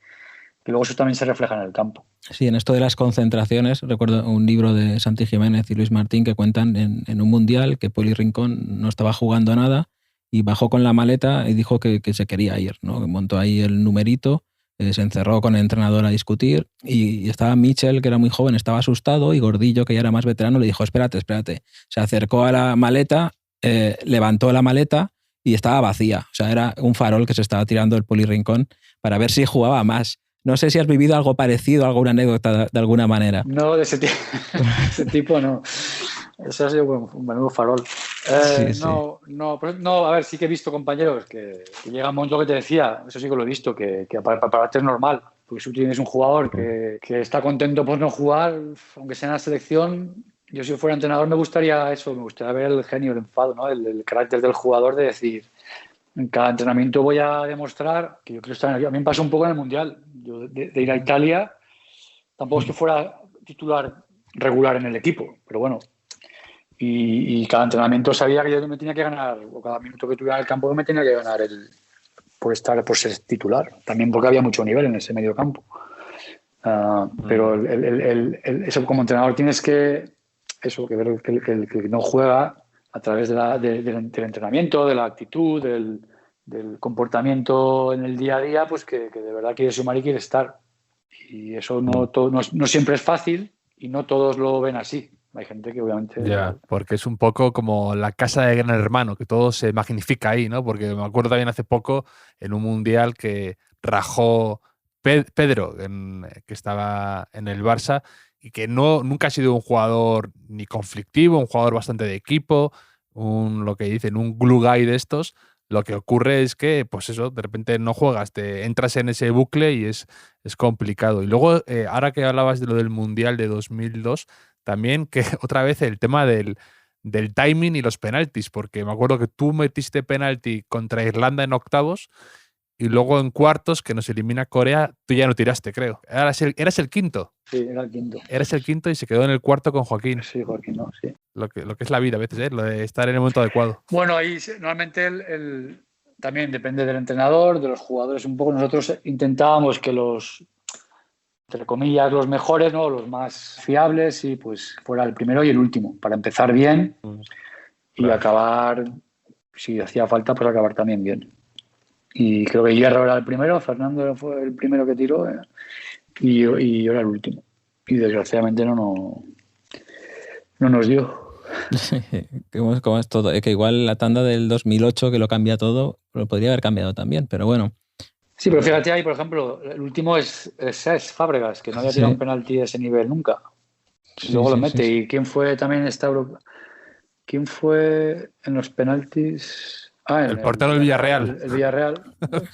luego eso también se refleja en el campo. Sí, en esto de las concentraciones, recuerdo un libro de Santi Jiménez y Luis Martín que cuentan en un mundial que Poli Rincón no estaba jugando nada y bajó con la maleta y dijo que se quería ir, ¿no? Que montó ahí el numerito, se encerró con el entrenador a discutir y estaba Michel, que era muy joven, estaba asustado, y Gordillo, que ya era más veterano, le dijo, espérate. Se acercó a la maleta, levantó la maleta y estaba vacía. O sea, era un farol que se estaba tirando el Poli Rincón para ver si jugaba más. No sé si has vivido algo parecido, alguna anécdota de alguna manera. No, de ese tipo no. Eso ha sido un menudo farol. No, a ver, sí que he visto compañeros que llegan a un momento que te decía, eso sí que lo he visto, que para pararte es normal, Porque si tú tienes un jugador que está contento por no jugar, aunque sea en la selección, yo si fuera entrenador me gustaría ver el genio, el enfado, ¿no? El carácter del jugador de decir, en cada entrenamiento voy a demostrar que yo quiero estar aquí. A mí me pasó un poco en el Mundial. Yo de ir a Italia, tampoco es que fuera titular regular en el equipo, pero bueno. Y cada entrenamiento sabía que yo me tenía que ganar, o cada minuto que tuviera en el campo me tenía que ganar por ser titular. También porque había mucho nivel en ese medio campo. Pero eso como entrenador tienes que ver que el que no juega a través del entrenamiento, de la actitud, del comportamiento en el día a día, pues que de verdad quiere sumar y quiere estar. Y eso no siempre es fácil y no todos lo ven así. Hay gente que obviamente... Ya, porque es un poco como la casa de Gran Hermano, que todo se magnifica ahí, ¿no? Porque me acuerdo también hace poco en un mundial que rajó Pedro, que estaba en el Barça, y que nunca ha sido un jugador ni conflictivo, un jugador bastante de equipo, lo que dicen, un glue guy de estos. Lo que ocurre es que, pues eso, de repente no juegas, te entras en ese bucle y es complicado. Y luego, ahora que hablabas de lo del Mundial de 2002, también que otra vez el tema del timing y los penaltis, porque me acuerdo que tú metiste penalti contra Irlanda en octavos y luego en cuartos, que nos elimina Corea, tú ya no tiraste, creo. Eras el quinto. Sí, era el quinto. Eres el quinto y se quedó en el cuarto con Joaquín. Sí, Joaquín, ¿no? Sí. Lo que es la vida a veces, lo de estar en el momento adecuado. Bueno, ahí normalmente también depende del entrenador, de los jugadores un poco. Nosotros intentábamos que entre comillas, los mejores, ¿no? Los más fiables, y pues fuera el primero y el último, para empezar bien y acabar, si hacía falta, pues acabar también bien. Y creo que Hierro era el primero, Fernando fue el primero que tiró, y yo era el último. Y desgraciadamente no nos dio. ¿Cómo es todo? Es que igual la tanda del 2008, que lo cambia todo, lo podría haber cambiado también, pero bueno. Sí, pero fíjate ahí, por ejemplo, el último es Cesc Fábregas, que no había tirado un penalti de ese nivel nunca. Y luego lo mete. Sí. ¿Y quién fue también ¿Quién fue en los penaltis? El portero del Villarreal. El Villarreal.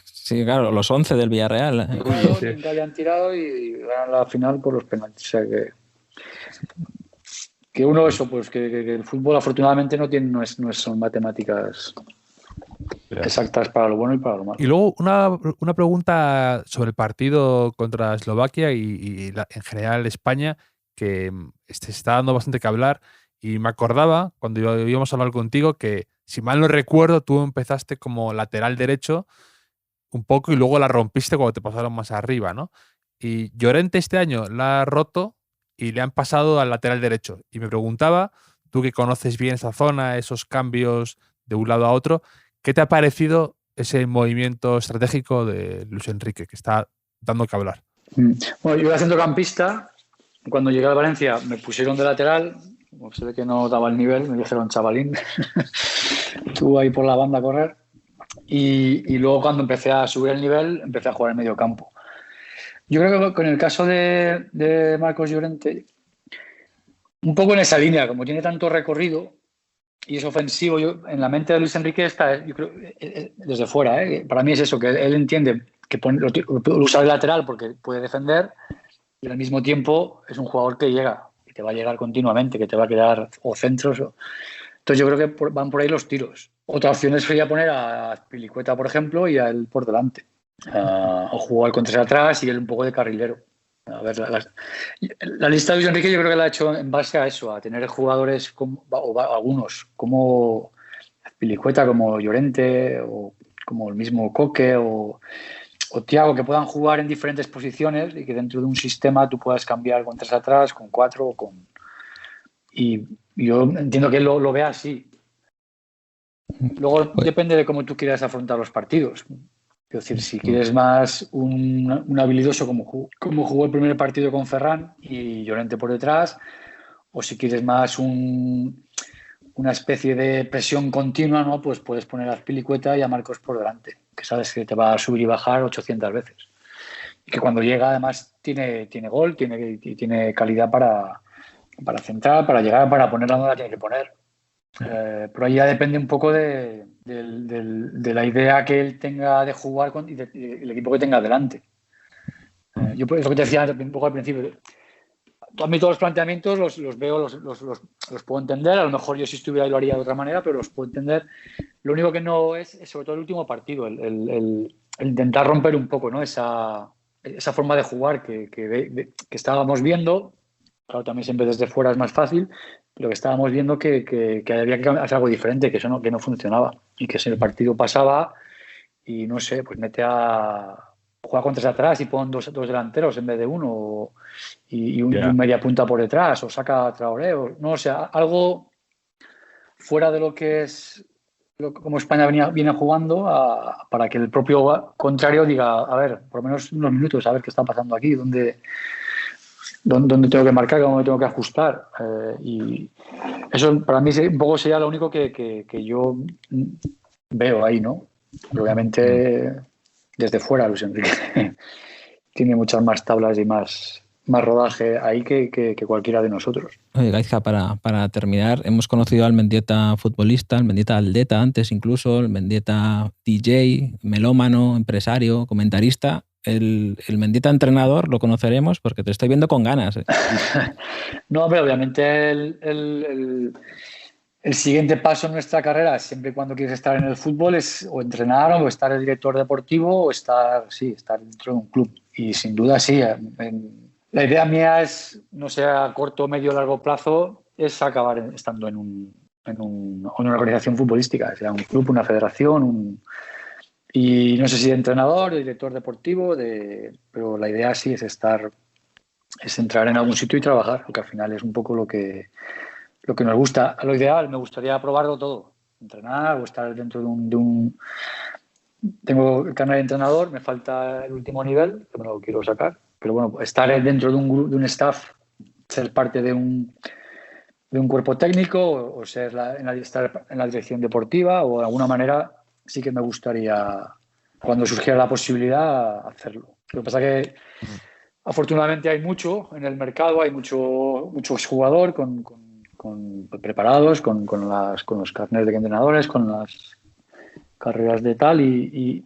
Sí, claro, los 11 del Villarreal. Nunca habían tirado y ganan la final por los penaltis. O sea que uno eso, pues que el fútbol afortunadamente no son matemáticas exactas para lo bueno y para lo malo. Y luego una pregunta sobre el partido contra Eslovaquia y en general España, que se está dando bastante que hablar, y me acordaba cuando íbamos a hablar contigo que, si mal no recuerdo, tú empezaste como lateral derecho un poco y luego la rompiste cuando te pasaron más arriba, ¿no? Y Llorente este año la ha roto y le han pasado al lateral derecho. Y me preguntaba, tú que conoces bien esa zona, esos cambios de un lado a otro, ¿qué te ha parecido ese movimiento estratégico de Luis Enrique, que está dando que hablar? Bueno, yo era centrocampista. Cuando llegué a Valencia me pusieron de lateral. Como se ve que no daba el nivel, me dijeron, chavalín, tú ahí por la banda a correr. Y luego cuando empecé a subir el nivel, empecé a jugar en medio campo. Yo creo que con el caso de Marcos Llorente, un poco en esa línea, como tiene tanto recorrido y es ofensivo, en la mente de Luis Enrique está, yo creo, desde fuera, para mí es eso, que él entiende que lo usa de lateral porque puede defender y al mismo tiempo es un jugador que llega, y te va a llegar continuamente, que te va a quedar o centros. Entonces yo creo que van por ahí los tiros. Otra opción sería poner a Pilicueta, por ejemplo, y a él por delante. O jugar con 3 atrás y él un poco de carrilero. A ver, la lista de Luis Enrique yo creo que la ha hecho en base a eso, a tener jugadores o algunos como Pilicueta, como Llorente, o como el mismo Coque o Thiago, que puedan jugar en diferentes posiciones y que dentro de un sistema tú puedas cambiar con 3 atrás, con 4 y yo entiendo que él lo vea así. Luego depende de cómo tú quieras afrontar los partidos. Es decir, si quieres más un habilidoso como jugó el primer partido con Ferran y Llorente por detrás, o si quieres más una especie de presión continua, ¿no? Pues puedes poner a Azpilicueta y a Marcos por delante, que sabes que te va a subir y bajar 800 veces. Y que cuando llega además tiene gol, tiene calidad para centrar, para llegar, para poner la tiene que poner. Pero ahí ya depende un poco de la idea que él tenga de jugar y del equipo que tenga delante. Yo es lo que te decía un poco al principio. A mí todos los planteamientos los veo, los puedo entender. A lo mejor yo si estuviera ahí lo haría de otra manera, pero los puedo entender. Lo único que no es sobre todo el último partido, el intentar romper un poco, ¿no? Esa forma de jugar que estábamos viendo. Claro, también siempre desde fuera es más fácil, pero que estábamos viendo que había que hacer algo diferente, que eso que no funcionaba. Y que si el partido pasaba y no sé, pues juega con 3 atrás y pon dos delanteros en vez de uno, y un media punta por detrás, o saca a Traoré, no, o sea, algo fuera de lo que es como España viene jugando, para que el propio contrario diga, a ver, por lo menos unos minutos, a ver qué está pasando aquí, dónde tengo que marcar, cómo me tengo que ajustar. Y eso para mí un poco sería lo único que yo veo ahí, ¿no? Pero obviamente desde fuera Luis Enrique tiene muchas más tablas y más rodaje ahí que cualquiera de nosotros. Oye, Gaizka, para terminar, hemos conocido al Mendieta futbolista, al Mendieta atleta antes incluso, el Mendieta DJ, melómano, empresario, comentarista. El Mendieta entrenador lo conoceremos porque te estoy viendo con ganas. No, pero obviamente el siguiente paso en nuestra carrera, siempre y cuando quieres estar en el fútbol, es o entrenar o estar el director deportivo o estar dentro de un club. Y sin duda sí. La idea mía es, no sé, a corto, medio o largo plazo, es acabar estando en una organización futbolística, sea un club, una federación, y no sé si de entrenador, de director deportivo, pero la idea sí es entrar en algún sitio y trabajar, porque al final es un poco lo que nos gusta. A lo ideal, me gustaría probarlo todo, entrenar o estar dentro de un... Tengo el carnet de entrenador, me falta el último nivel, que me lo quiero sacar, pero bueno, estar dentro de un staff, ser parte de un cuerpo técnico o estar en la dirección deportiva, o de alguna manera sí que me gustaría, cuando surgiera la posibilidad, hacerlo. Lo que pasa es que afortunadamente hay mucho en el mercado, hay muchos jugadores preparados, con los carnets de entrenadores, con las carreras de tal, y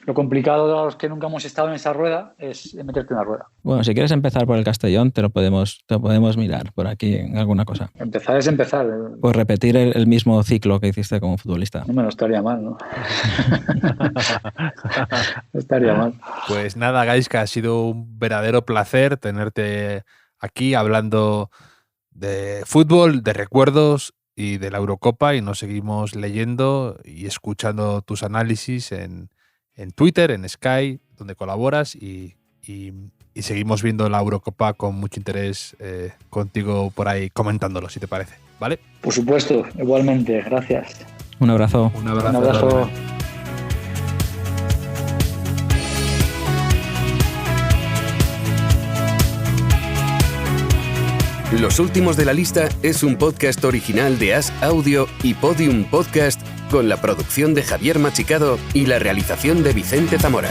lo complicado de los que nunca hemos estado en esa rueda es meterte en la rueda. Bueno, si quieres empezar por el Castellón, te lo podemos mirar por aquí en alguna cosa. Empezar es empezar. Pues repetir el mismo ciclo que hiciste como futbolista. No estaría mal, ¿no? No estaría mal. Pues nada, Gaizka, ha sido un verdadero placer tenerte aquí hablando de fútbol, de recuerdos y de la Eurocopa, y nos seguimos leyendo y escuchando tus análisis en Twitter, en Sky, donde colaboras, y seguimos viendo la Eurocopa con mucho interés contigo por ahí comentándolo, si te parece, ¿vale? Por supuesto, igualmente, gracias. Un abrazo. Un abrazo. Un abrazo. Los últimos de la lista es un podcast original de As Audio y Podium Podcast, con la producción de Javier Machicado y la realización de Vicente Zamora.